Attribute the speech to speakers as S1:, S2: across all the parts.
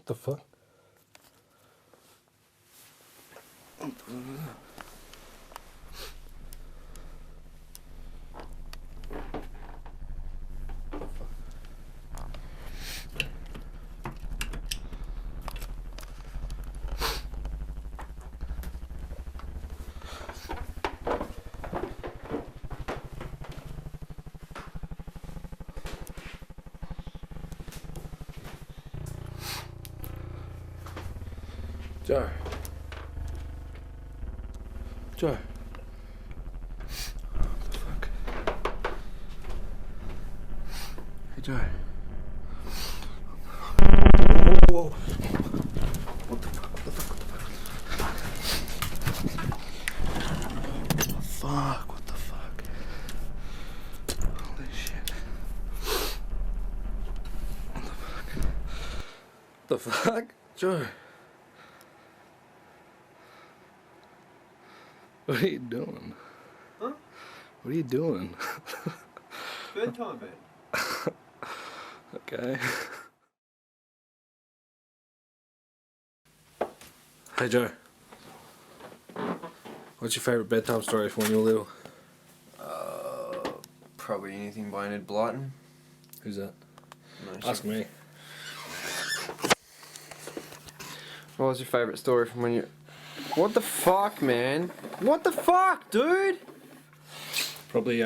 S1: What the fuck? Joe. Joe. What the fuck? Hey, Joe. Whoa. What the fuck? What the fuck? What the fuck? What the fuck? Holy shit. What the fuck? What the fuck? Joe. What are you doing?
S2: Huh?
S1: What are you doing?
S2: Bedtime, man.
S1: Okay. Hey Joe. What's your favourite bedtime story from when you were little?
S2: Probably anything by Ned Blyton.
S1: Who's that?
S2: No,
S1: Ask me.
S2: What was your favourite story from when you... What the fuck, man? What the fuck, dude?
S1: Probably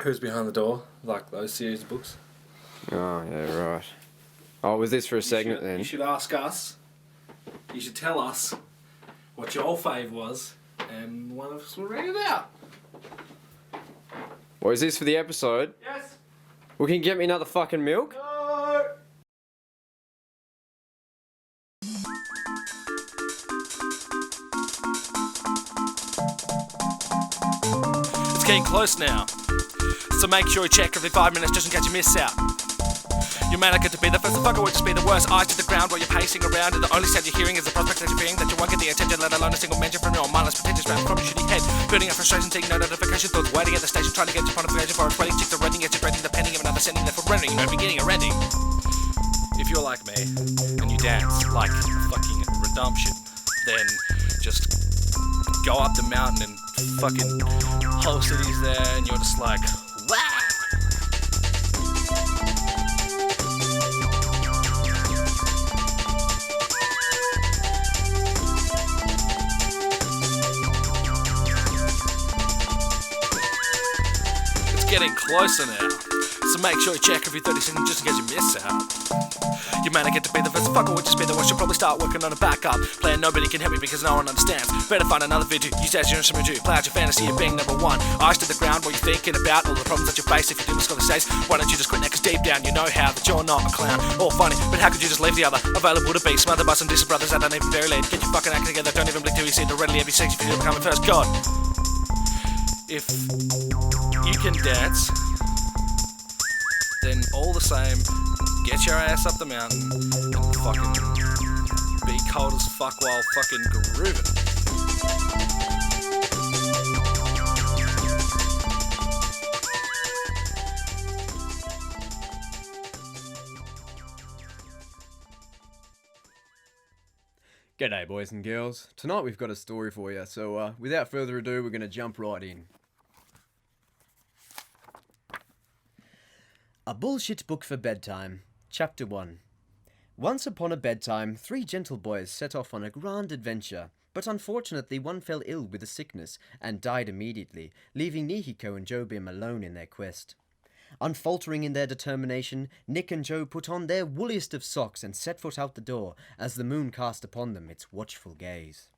S1: Who's Behind the Door, like those series of books.
S2: Oh, yeah, right. Oh, was this for a segment then?
S1: You should ask us. You should tell us what your fave was, and one of us will read it out.
S2: What is this for the episode?
S1: Yes.
S2: Well, can you get me another fucking milk?
S1: No.
S3: It's getting close now, so make sure you check every 5 minutes just in case you miss out. You may not get to be the first, the fucker will just be the worst. Eyes to the ground while you're pacing around, and the only sound you're hearing is the prospect that you're fearing that you won't get the attention, let alone a single mention from your mindless pretentious rap from your shitty head. Building up frustration, taking no notification, thoughts waiting at the station, trying to get your notification for its waiting chicks are ready, get you dreading the pending of another sending there for rendering, no beginning or ending. If you're like me, and you dance like fucking Redemption, then just go up the mountain and fucking whole city's there, and you're just like, wow! It's getting closer now, so make sure you check every 30 seconds just in case you miss out. You may not get to be the first, fucker will just be the worst. You'll probably start working on a backup plan. Nobody can help you because no one understands. Better find another video, use as your instrument to play out your fantasy of being number one. Eyes to the ground while you're thinking about all the problems that you face. If you do this scholar says, why don't you just quit now? Cause deep down you know how that you're not a clown. All funny, but how could you just leave the other available to be? Smothered by some distant brothers that don't even very late. Get your fucking act together, don't even blink till you see it readily every sex if you do become a first god. If you can dance, then all the same, get your ass up the mountain and fucking be cold as fuck while fucking grooving.
S4: G'day boys and girls. Tonight we've got a story for you, so without further ado we're going to jump right in. A Bullshit Book for Bedtime, Chapter 1. Once upon a bedtime, 3 gentle boys set off on a grand adventure, but unfortunately one fell ill with a sickness and died immediately, leaving Nihiko and Jobim alone in their quest. Unfaltering in their determination, Nick and Joe put on their woolliest of socks and set foot out the door as the moon cast upon them its watchful gaze.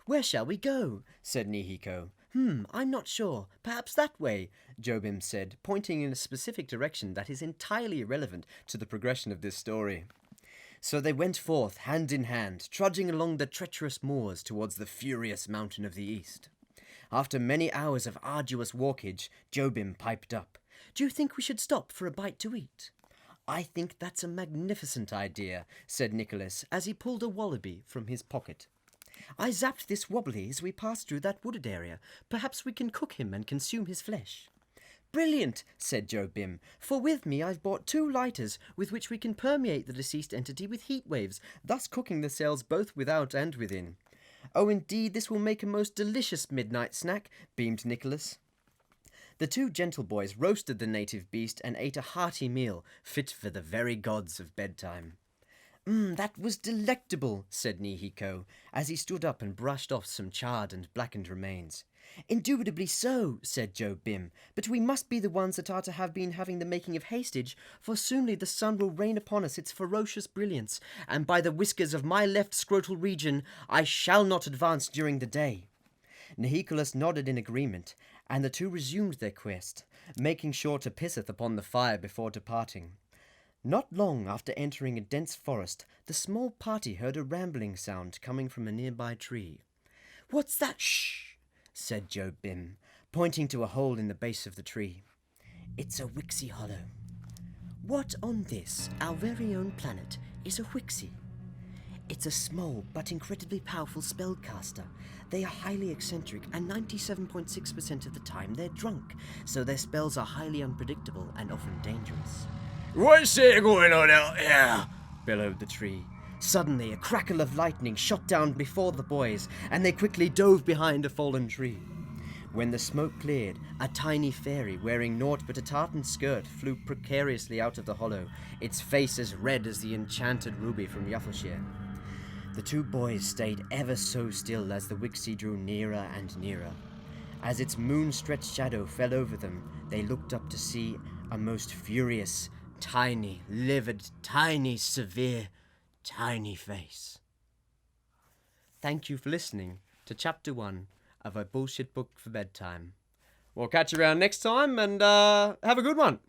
S4: "Where shall we go?" said Nihiko. I'm not sure. Perhaps that way," Jobim said, pointing in a specific direction that is entirely irrelevant to the progression of this story. So they went forth, hand in hand, trudging along the treacherous moors towards the furious mountain of the east. After many hours of arduous walkage, Jobim piped up. "Do you think we should stop for a bite to eat?" "I think that's a magnificent idea," said Nicholas, as he pulled a wallaby from his pocket. "I zapped this wobbly as we passed through that wooded area. Perhaps we can cook him and consume his flesh." Brilliant, said Joe Bim, for with me I've brought 2 lighters with which we can permeate the deceased entity with heat waves, thus cooking the cells both without and within. Oh, indeed, this will make a most delicious midnight snack, beamed Nicholas. The 2 gentle boys roasted the native beast and ate a hearty meal, fit for the very gods of bedtime. That was delectable, said Nihiko, as he stood up and brushed off some charred and blackened remains. Indubitably so, said Joe Bim, but we must be the ones that are to have been having the making of hastage, for soonly the sun will rain upon us its ferocious brilliance, and by the whiskers of my left scrotal region I shall not advance during the day. Nihilus nodded in agreement, and the 2 resumed their quest, making sure to pisseth upon the fire before departing. Not long after entering a dense forest, the small party heard a rambling sound coming from a nearby tree. "What's that? Shh!" said Joe Bim, pointing to a hole in the base of the tree. "It's a Wixie Hollow. What on this, our very own planet, is a Wixie? It's a small but incredibly powerful spellcaster. They are highly eccentric, and 97.6% of the time they're drunk, so their spells are highly unpredictable and often dangerous." "What's that going on out here?" bellowed the tree. Suddenly, a crackle of lightning shot down before the boys, and they quickly dove behind a fallen tree. When the smoke cleared, a tiny fairy wearing naught but a tartan skirt flew precariously out of the hollow, its face as red as the enchanted ruby from Yaffelshire. The 2 boys stayed ever so still as the Wixie drew nearer and nearer. As its moon-stretched shadow fell over them, they looked up to see a most furious, tiny, livid, tiny, severe, tiny face. Thank you for listening to Chapter 1 of A Bullshit Book for Bedtime. We'll catch you around next time, and have a good one.